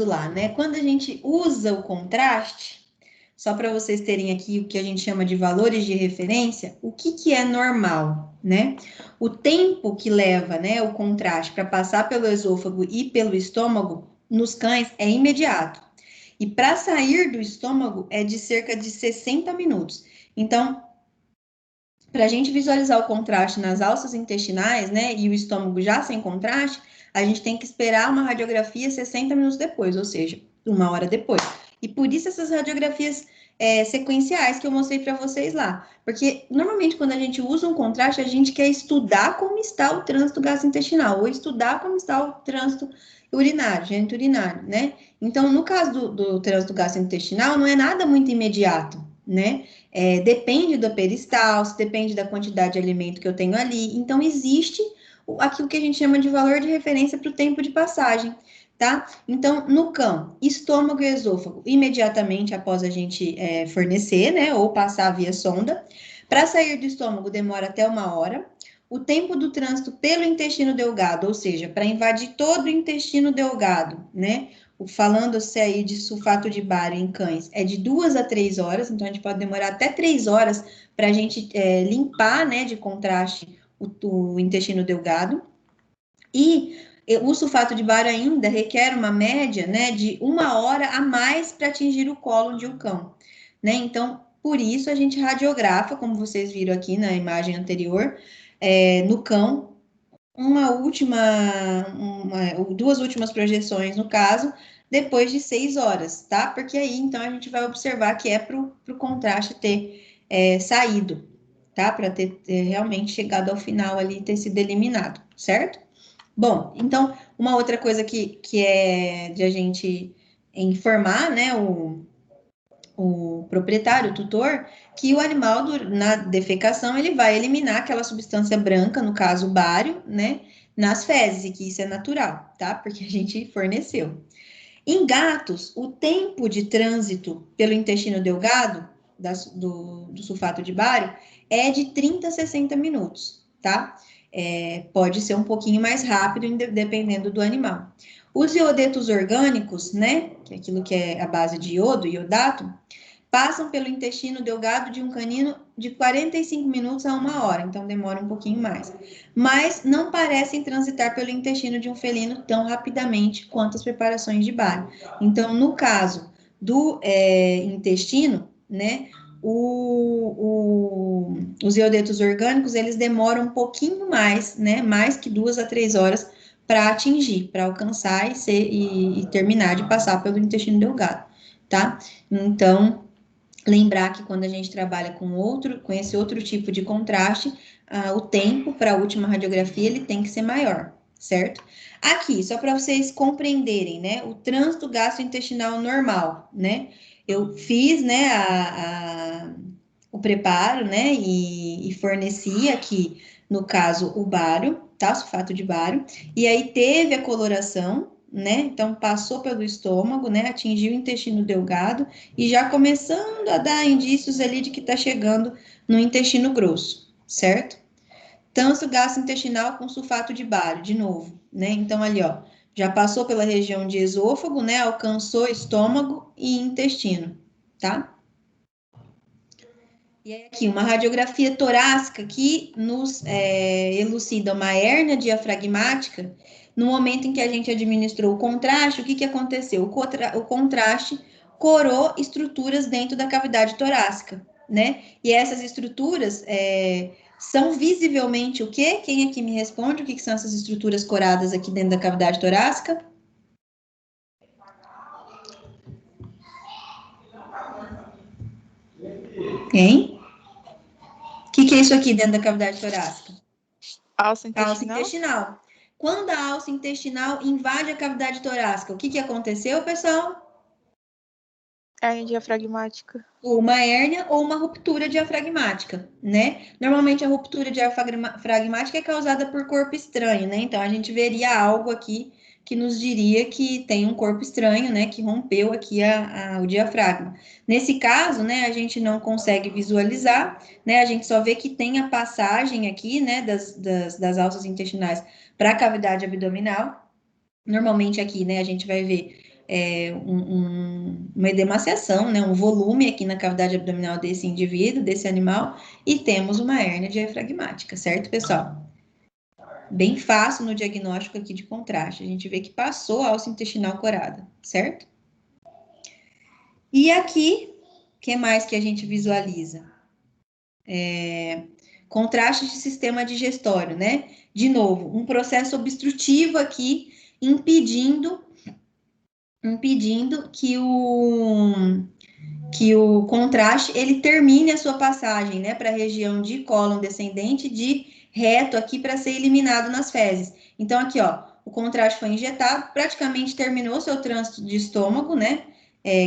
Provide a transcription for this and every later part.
lá, né? Quando a gente usa o contraste, só para vocês terem aqui o que a gente chama de valores de referência, o que que é normal, né? O tempo que leva, né, o contraste para passar pelo esôfago e pelo estômago nos cães é imediato. E para sair do estômago é de cerca de 60 minutos. Então, para a gente visualizar o contraste nas alças intestinais, né, e o estômago já sem contraste, a gente tem que esperar uma radiografia 60 minutos depois, ou seja, 1 hora depois. E por isso essas radiografias sequenciais que eu mostrei para vocês lá. Porque normalmente quando a gente usa um contraste, a gente quer estudar como está o trânsito gastrointestinal, ou estudar como está o trânsito urinário, geniturinário, né? Então, no caso do trânsito gastrointestinal, não é nada muito imediato, né? Depende da peristalse, depende da quantidade de alimento que eu tenho ali. Então, existe aquilo que a gente chama de valor de referência para o tempo de passagem, tá? Então, no cão, estômago e esôfago, imediatamente após a gente fornecer, né, ou passar via sonda. Para sair do estômago, demora até 1 hora. O tempo do trânsito pelo intestino delgado, ou seja, para invadir todo o intestino delgado, né? Falando-se aí de sulfato de bário em cães, é de 2 a 3 horas, então a gente pode demorar até 3 horas para a gente limpar, né, de contraste o intestino delgado. E o sulfato de bário ainda requer uma média, né, de 1 hora a mais para atingir o colo de um cão, né? Então, por isso a gente radiografa, como vocês viram aqui na imagem anterior, no cão, duas últimas projeções, no caso, depois de 6 horas, tá? Porque aí, então, a gente vai observar que é para o contraste ter saído, tá? Para ter realmente chegado ao final ali e ter sido eliminado, certo? Bom, então, uma outra coisa que é de a gente informar, né, o proprietário, o tutor, que o animal, na defecação, ele vai eliminar aquela substância branca, no caso, o bário, né, nas fezes, e que isso é natural, tá? Porque a gente forneceu. Em gatos, o tempo de trânsito pelo intestino delgado, do sulfato de bário, é de 30 a 60 minutos, tá? Pode ser um pouquinho mais rápido, dependendo do animal. Os iodetos orgânicos, né, que é aquilo que é a base de iodo, iodato, passam pelo intestino delgado de um canino de 45 minutos a 1 hora, então demora um pouquinho mais. Mas não parecem transitar pelo intestino de um felino tão rapidamente quanto as preparações de bário. Então, no caso do intestino, né, os iodetos orgânicos, eles demoram um pouquinho mais, né, mais que 2 a 3 horas para atingir, para alcançar e terminar de passar pelo intestino delgado, tá? Então, lembrar que quando a gente trabalha com esse outro tipo de contraste, o tempo para a última radiografia ele tem que ser maior, certo? Aqui, só para vocês compreenderem, né? O trânsito gastrointestinal normal, né? Eu fiz, né, o preparo, né, e forneci aqui, no caso, o bário, tá? Sulfato de bário, e aí teve a coloração, né? Então, passou pelo estômago, né? Atingiu o intestino delgado e já começando a dar indícios ali de que está chegando no intestino grosso, certo? Trânsito gastrointestinal com sulfato de bário, de novo, né? Então, ali, ó, já passou pela região de esôfago, né? Alcançou estômago e intestino, tá? E aí, aqui, uma radiografia torácica que nos elucida uma hérnia diafragmática. No momento em que a gente administrou o contraste, o que aconteceu? O contraste corou estruturas dentro da cavidade torácica, né? E essas estruturas são visivelmente o quê? Quem aqui me responde? O que são essas estruturas coradas aqui dentro da cavidade torácica? Quem? O que é isso aqui dentro da cavidade torácica? Alça Alça intestinal? intestinal. Quando a alça intestinal invade a cavidade torácica, o que aconteceu, pessoal? Hérnia diafragmática. Ou uma hérnia ou uma ruptura diafragmática, né? Normalmente a ruptura diafragmática é causada por corpo estranho, né? Então a gente veria algo aqui que nos diria que tem um corpo estranho, né? Que rompeu aqui o diafragma. Nesse caso, né? A gente não consegue visualizar, né? A gente só vê que tem a passagem aqui, né? Das alças intestinais para a cavidade abdominal. Normalmente aqui, né? A gente vai ver uma edemaciação, né, um volume aqui na cavidade abdominal desse indivíduo, desse animal, e temos uma hérnia diafragmática, certo, pessoal? Bem fácil no diagnóstico aqui de contraste. A gente vê que passou a alça intestinal corada, certo? E aqui, o que mais que a gente visualiza? Contraste de sistema digestório, né? De novo, um processo obstrutivo aqui, impedindo que o contraste ele termine a sua passagem, né, para a região de cólon descendente de reto aqui para ser eliminado nas fezes. Então aqui, ó, o contraste foi injetado, praticamente terminou seu trânsito de estômago, né,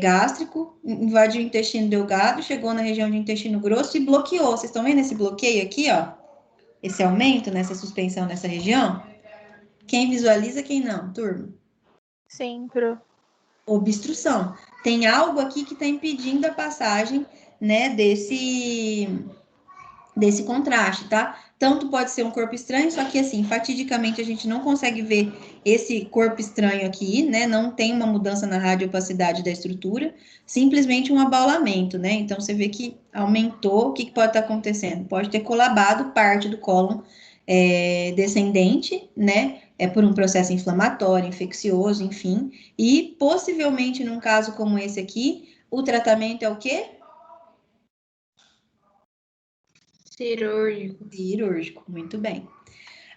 gástrico, invadiu o intestino delgado, chegou na região de intestino grosso e bloqueou. Vocês estão vendo esse bloqueio aqui, ó? Esse aumento nessa suspensão nessa região? Quem visualiza, quem não, turma? Sim, pro. Obstrução. Tem algo aqui que está impedindo a passagem, né, desse contraste, tá? Tanto pode ser um corpo estranho, só que assim, fatidicamente a gente não consegue ver esse corpo estranho aqui, né? Não tem uma mudança na radiopacidade da estrutura, simplesmente um abaulamento, né? Então você vê que aumentou, o que pode estar acontecendo? Pode ter colabado parte do cólon descendente, né? Por um processo inflamatório, infeccioso, enfim. E possivelmente num caso como esse aqui, o tratamento é o quê? Cirúrgico. Cirúrgico, muito bem.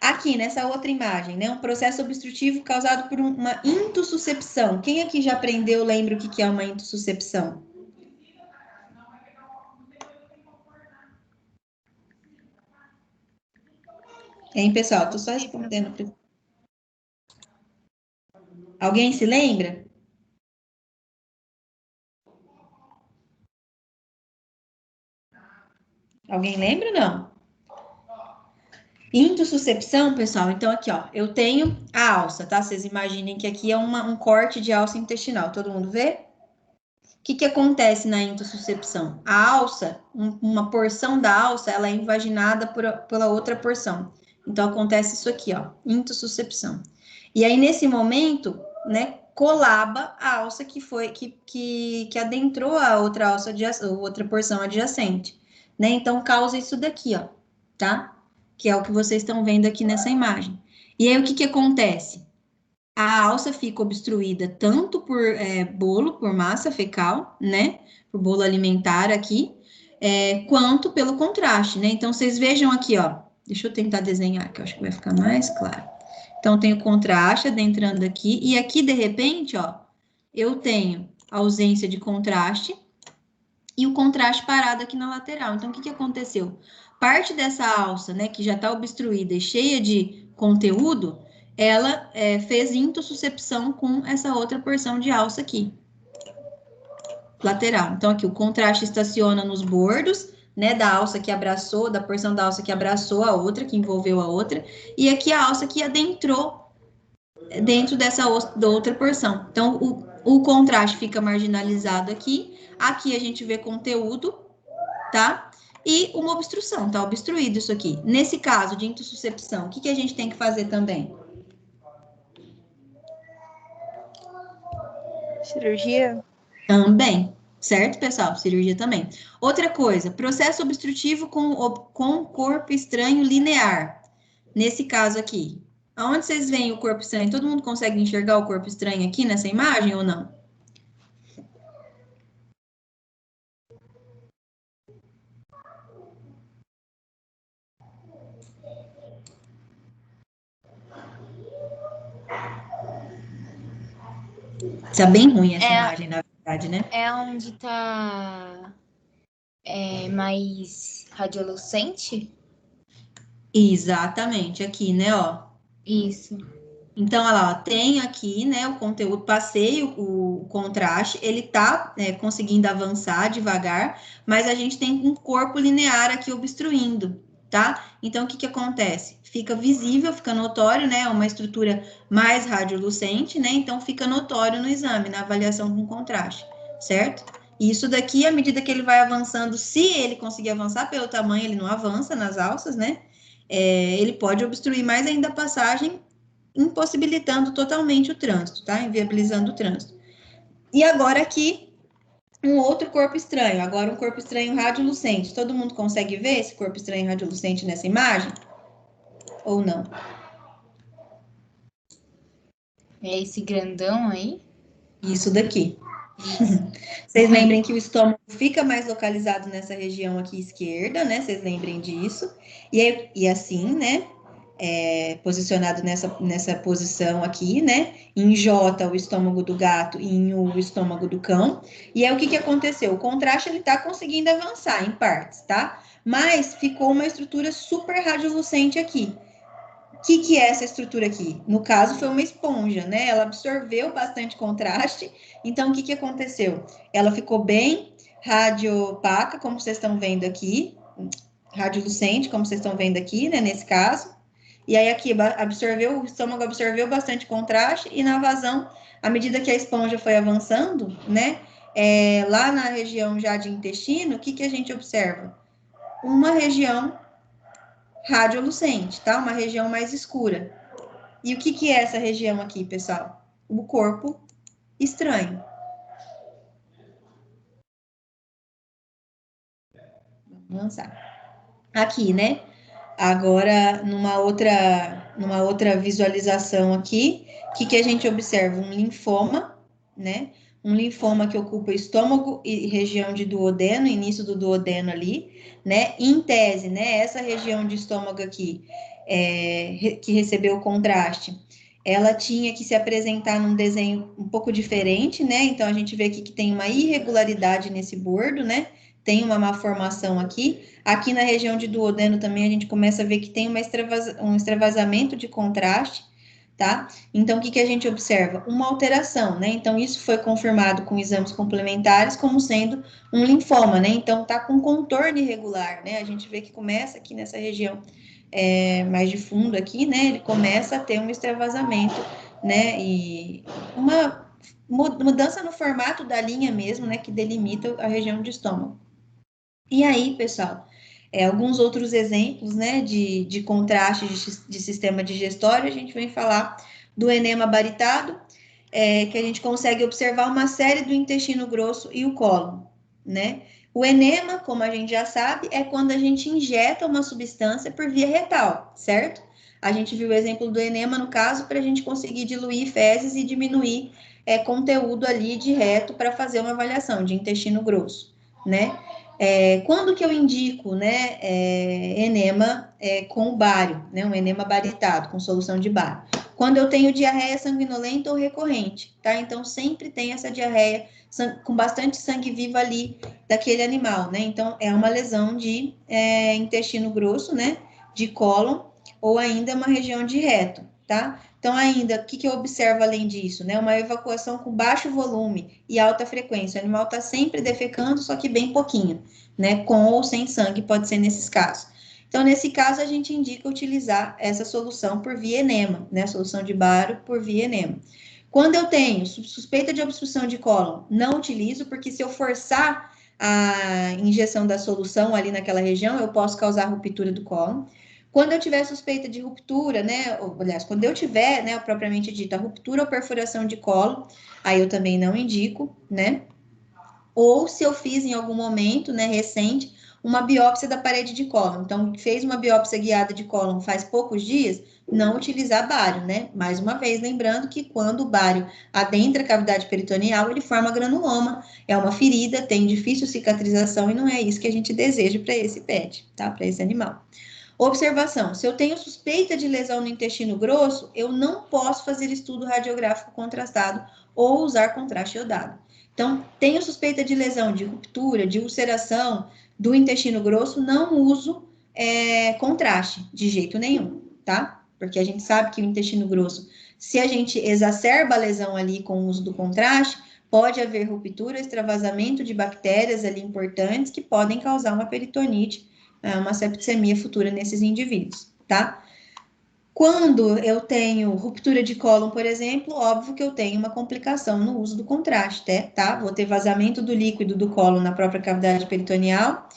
Aqui, nessa outra imagem, né? Um processo obstrutivo causado por uma intussuscepção. Quem aqui já aprendeu, lembra o que é uma intussuscepção? Hein, pessoal? Tô só respondendo. Alguém se lembra? Alguém lembra ou não? Intussuscepção, pessoal, então aqui, ó, eu tenho a alça, tá? Vocês imaginem que aqui é um corte de alça intestinal, todo mundo vê? O que acontece na intussuscepção? A alça, uma porção da alça, ela é invaginada pela outra porção. Então, acontece isso aqui, ó, intussuscepção. E aí, nesse momento, né, colaba a alça que adentrou a outra alça, outra porção adjacente, né? Então, causa isso daqui, ó, tá? Que é o que vocês estão vendo aqui nessa imagem. E aí, o que acontece? A alça fica obstruída tanto por bolo, por massa fecal, né? Por bolo alimentar aqui, quanto pelo contraste, né? Então, vocês vejam aqui, ó. Deixa eu tentar desenhar, que eu acho que vai ficar mais claro. Então, tem o contraste adentrando aqui, e aqui, de repente, ó, eu tenho ausência de contraste e o contraste parado aqui na lateral. Então, o que aconteceu? Parte dessa alça, né, que já está obstruída e cheia de conteúdo, ela fez intussuscepção com essa outra porção de alça aqui, lateral. Então, aqui o contraste estaciona nos bordos, né, da alça que abraçou, da porção da alça que abraçou a outra, que envolveu a outra, e aqui a alça que adentrou dentro dessa outra porção. Então, o contraste fica marginalizado aqui, aqui a gente vê conteúdo, tá? E uma obstrução, tá obstruído isso aqui. Nesse caso de intussuscepção, o que a gente tem que fazer também? Cirurgia? Também, certo, pessoal? Cirurgia também. Outra coisa, processo obstrutivo com corpo estranho linear. Nesse caso aqui, aonde vocês veem o corpo estranho? Todo mundo consegue enxergar o corpo estranho aqui nessa imagem ou não? Tá bem ruim essa imagem, na verdade, né? É onde tá mais radiolucente? Exatamente, aqui, né, ó. Isso. Então, olha lá, ó, tem aqui, né, o conteúdo, passei o contraste, ele tá conseguindo avançar devagar, mas a gente tem um corpo linear aqui obstruindo, tá? Então, o que acontece? Fica visível, fica notório, né, uma estrutura mais radiolucente, né, então fica notório no exame, na avaliação com contraste, certo? E isso daqui, à medida que ele vai avançando, se ele conseguir avançar pelo tamanho, ele não avança nas alças, né, ele pode obstruir mais ainda a passagem, impossibilitando totalmente o trânsito, tá? Inviabilizando o trânsito. E agora aqui, um outro corpo estranho. Agora um corpo estranho radiolucente. Todo mundo consegue ver esse corpo estranho radiolucente nessa imagem? Ou não? É esse grandão aí? Isso daqui. Isso. Vocês lembrem que o estômago fica mais localizado nessa região aqui esquerda, né? Vocês lembrem disso. E assim, né? Posicionado nessa posição aqui, né? Em J, o estômago do gato, e em U, o estômago do cão. E aí, o que que aconteceu? O contraste, ele tá conseguindo avançar em partes, tá? Mas ficou uma estrutura super radiolucente aqui. O que é essa estrutura aqui? No caso, foi uma esponja, né? Ela absorveu bastante contraste. Então, o que aconteceu? Ela ficou bem radiopaca, como vocês estão vendo aqui, radiolucente, como vocês estão vendo aqui, né? Nesse caso. E aí, aqui absorveu, o estômago absorveu bastante contraste, e na vazão, à medida que a esponja foi avançando, né? Lá na região já de intestino, o que a gente observa? Uma região radiolucente, tá? Uma região mais escura. E o que é essa região aqui, pessoal? O corpo estranho. Vamos lançar. Aqui, né? Agora, numa outra visualização aqui, o que a gente observa? Um linfoma, né? Um linfoma que ocupa estômago e região de duodeno, início do duodeno ali, né? Em tese, né? Essa região de estômago aqui, que recebeu o contraste, ela tinha que se apresentar num desenho um pouco diferente, né? Então, a gente vê aqui que tem uma irregularidade nesse bordo, né? Tem uma malformação aqui. Aqui na região de duodeno também a gente começa a ver que tem um extravasamento de contraste, tá? Então, o que a gente observa? Uma alteração, né? Então, isso foi confirmado com exames complementares como sendo um linfoma, né? Então, tá com contorno irregular, né? A gente vê que começa aqui nessa região mais de fundo aqui, né? Ele começa a ter um extravasamento, né? E uma mudança no formato da linha mesmo, né? Que delimita a região de estômago. E aí, pessoal, alguns outros exemplos, né, de contraste de sistema digestório, a gente vem falar do enema baritado, que a gente consegue observar uma série do intestino grosso e o cólon, né? O enema, como a gente já sabe, é quando a gente injeta uma substância por via retal, certo? A gente viu o exemplo do enema, no caso, para a gente conseguir diluir fezes e diminuir conteúdo ali de reto para fazer uma avaliação de intestino grosso, né? Quando que eu indico, né, enema com bário, né, um enema baritado, com solução de bário? Quando eu tenho diarreia sanguinolenta ou recorrente, tá? Então, sempre tem essa diarreia com bastante sangue vivo ali daquele animal, né? Então, é uma lesão de intestino grosso, né, de cólon, ou ainda uma região de reto, tá? Então, ainda, o que eu observo além disso, né? Uma evacuação com baixo volume e alta frequência. O animal está sempre defecando, só que bem pouquinho, né? Com ou sem sangue, pode ser nesses casos. Então, nesse caso, a gente indica utilizar essa solução por via enema, né? Solução de baro por via enema. Quando eu tenho suspeita de obstrução de cólon, não utilizo, porque se eu forçar a injeção da solução ali naquela região, eu posso causar ruptura do cólon. Quando eu tiver suspeita de ruptura, né, ou, aliás, quando eu tiver, né, propriamente dita, ruptura ou perfuração de colo, aí eu também não indico, né, ou se eu fiz em algum momento, né, recente, uma biópsia da parede de cólon. Então, fez uma biópsia guiada de cólon faz poucos dias, não utilizar bário, né? Mais uma vez, lembrando que quando o bário adentra a cavidade peritoneal, ele forma granuloma, é uma ferida, tem difícil cicatrização e não é isso que a gente deseja para esse pet, tá? Para esse animal. Observação: se eu tenho suspeita de lesão no intestino grosso, eu não posso fazer estudo radiográfico contrastado ou usar contraste iodado. Então, tenho suspeita de lesão, de ruptura, de ulceração do intestino grosso, não uso contraste de jeito nenhum, tá? Porque a gente sabe que o intestino grosso, se a gente exacerba a lesão ali com o uso do contraste, pode haver ruptura, extravasamento de bactérias ali importantes que podem causar uma peritonite, uma septicemia futura nesses indivíduos, tá? Quando eu tenho ruptura de cólon, por exemplo, óbvio que eu tenho uma complicação no uso do contraste, tá? Vou ter vazamento do líquido do cólon na própria cavidade peritoneal,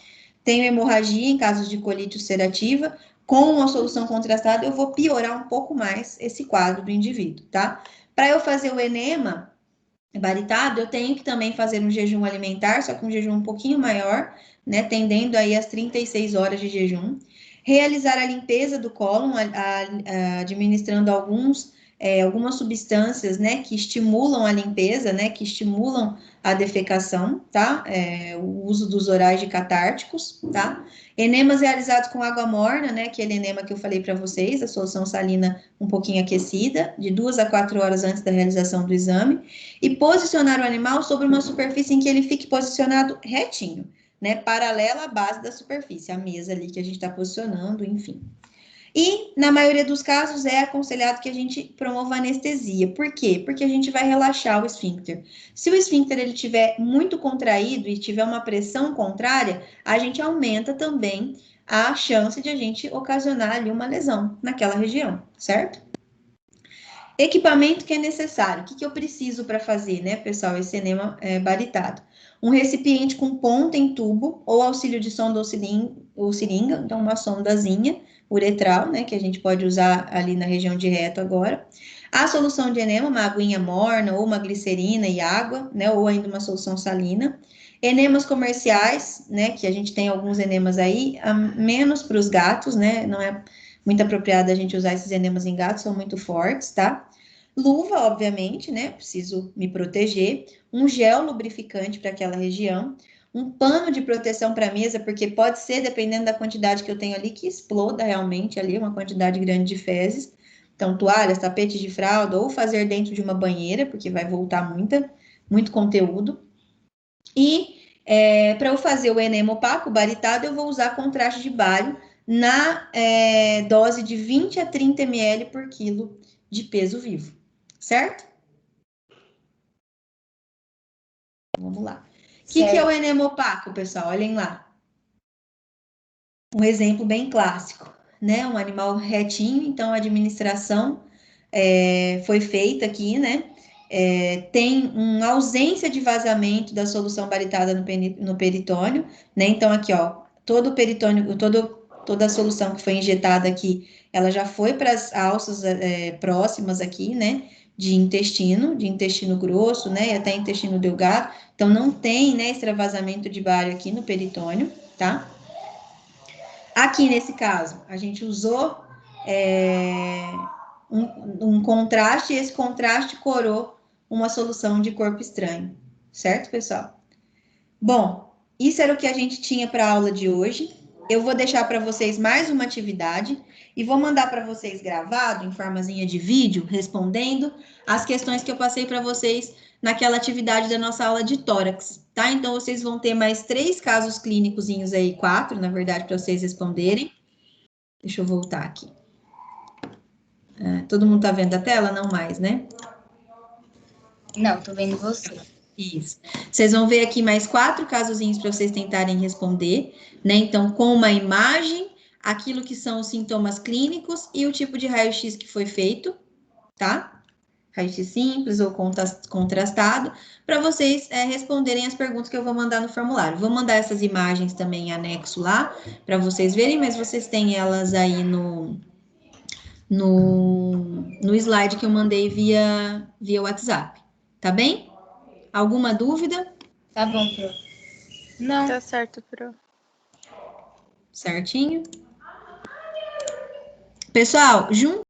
tenho hemorragia em casos de colite ulcerativa, com uma solução contrastada eu vou piorar um pouco mais esse quadro do indivíduo, tá? Para eu fazer o enema, baritado, eu tenho que também fazer um jejum alimentar, só que um jejum um pouquinho maior, né, tendendo aí às 36 horas de jejum. Realizar a limpeza do cólon, administrando algumas substâncias, né, que estimulam a limpeza, né, que estimulam a defecação, tá? O uso dos orais de catárticos, tá? Enemas realizados com água morna, né, aquele enema que eu falei para vocês, a solução salina um pouquinho aquecida, de 2 a 4 horas antes da realização do exame, e posicionar o animal sobre uma superfície em que ele fique posicionado retinho, né, paralela à base da superfície, a mesa ali que a gente está posicionando, enfim. E, na maioria dos casos, é aconselhado que a gente promova anestesia. Por quê? Porque a gente vai relaxar o esfíncter. Se o esfíncter ele estiver muito contraído e tiver uma pressão contrária, a gente aumenta também a chance de a gente ocasionar ali uma lesão naquela região, certo? Equipamento que é necessário. O que eu preciso para fazer, né, pessoal, esse enema baritado? Um recipiente com ponta em tubo ou auxílio de sonda ou seringa, então uma sondazinha uretral, né, que a gente pode usar ali na região de reto agora. A solução de enema, uma aguinha morna ou uma glicerina e água, né, ou ainda uma solução salina. Enemas comerciais, né, que a gente tem alguns enemas aí, menos para os gatos, né, não é muito apropriado a gente usar esses enemas em gatos, são muito fortes, tá? Luva, obviamente, né? Preciso me proteger. Um gel lubrificante para aquela região. Um pano de proteção para a mesa, porque pode ser, dependendo da quantidade que eu tenho ali, que exploda realmente ali uma quantidade grande de fezes. Então, toalhas, tapetes de fralda, ou fazer dentro de uma banheira, porque vai voltar muito conteúdo. E para eu fazer o enema opaco, baritado, eu vou usar contraste de bário na dose de 20 a 30 ml por quilo de peso vivo, certo? Vamos lá. O que é o enema opaco, pessoal? Olhem lá. Um exemplo bem clássico, né? Um animal retinho, então a administração foi feita aqui, né? Tem uma ausência de vazamento da solução baritada no peritônio, né? Então, aqui, ó, todo o peritônio, toda a solução que foi injetada aqui, ela já foi para as alças próximas aqui, né? De intestino grosso, né? E até intestino delgado. Então, não tem, né, extravasamento de bário aqui no peritônio, tá? Aqui, nesse caso, a gente usou um contraste, e esse contraste corou uma solução de corpo estranho, certo, pessoal? Bom, isso era o que a gente tinha para a aula de hoje. Eu vou deixar para vocês mais uma atividade e vou mandar para vocês gravado, em formazinha de vídeo, respondendo as questões que eu passei para vocês naquela atividade da nossa aula de tórax, tá? Então, vocês vão ter mais 3 casos clínicos aí, 4, na verdade, para vocês responderem. Deixa eu voltar aqui. Todo mundo tá vendo a tela? Não mais, né? Não, tô vendo você. Isso. Vocês vão ver aqui mais 4 casozinhos para vocês tentarem responder, né? Então, com uma imagem, aquilo que são os sintomas clínicos e o tipo de raio-x que foi feito, tá? Raio-x simples ou contrastado, para vocês responderem as perguntas que eu vou mandar no formulário. Vou mandar essas imagens também em anexo lá, para vocês verem, mas vocês têm elas aí no slide que eu mandei via WhatsApp, tá bem? Alguma dúvida? Tá bom, Pro. Não. Tá certo, Pro. Certinho? Pessoal, junto